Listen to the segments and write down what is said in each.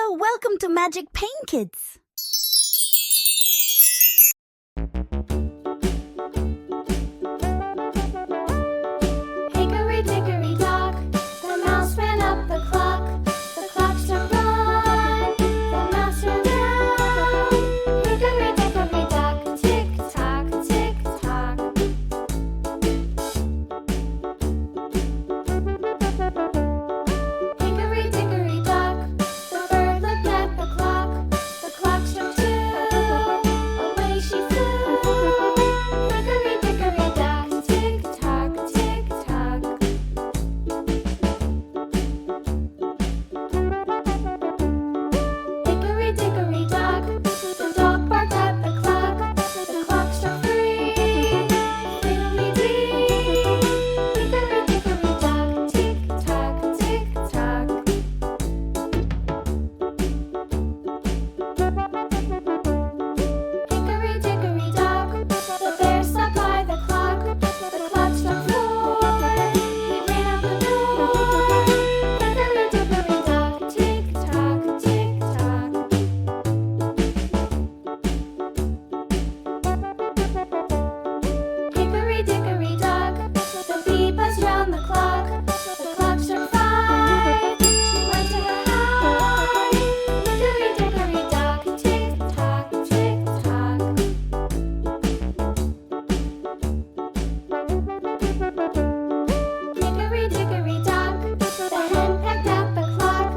Hello, welcome to Magic Pain Kids. Hickory dickory dock, the mouse ran up the clock. The clock struck one, the mouse ran down. Hickory dickory dock, tick tock, tick tock. Hickory dickory dock, the bird looked at the clock. The clock struck two, away she flew. Hickory dickory dock, tick tock, tick tock. Hickory dickory dock, the dog barked at the clock. The clock struck three, fiddly-dee. Hickory dickory dock, tick tock, tick tock. Hickory dickory dock, the bear sat by the clock. The clock struck four, he ran out the door. Hickory dickory dock, tick tock, tick tock. Hickory dickory dock, the bee buzzed round the clock. The clock struck five, she went to her hive. Hickory dickory dock, tick tock, tick tock. Hickory dickory dock, the hen pecked at the clock.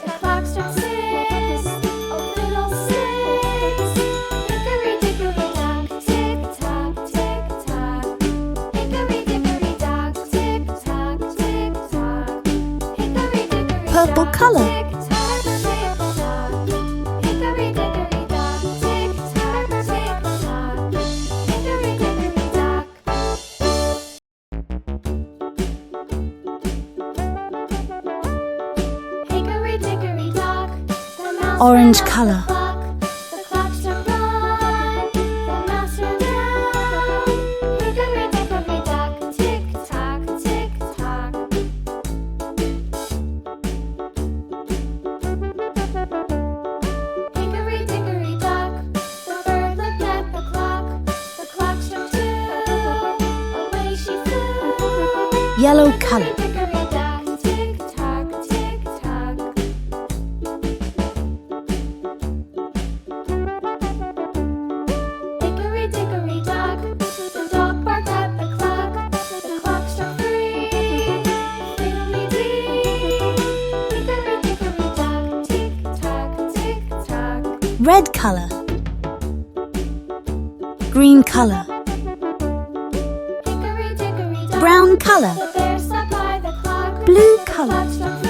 The clock struck six, oh little six. Hickory dickory dock, tick tock, tick tock. Hickory dickory dock, tick tock, tick tock. Hickory dickory Purple dock, color. tick tock, tick tock. Hickory dickory dock, tick tock, tick tock. Hickory dickory dock. Hickory dickory dock, the mouse Orange ran up color. the clock. The clock struck one, the mouse ran down. Hickory dickory dock, tick tock, tick tock. Hickory dickory dock, the bird looked at the clock. The clock struck two, away she flew. Yellow color. Hickory dock, tick tock, tick tock. Hickory dickory dock, the dog barked at the clock. The clock struck three, fiddly-dee. Hickory dickory dock, tick tock, tick tock. Red color. Green color. Hickory dickory dock, Brown color. the bear sat by the clock. Blue The color. clock struck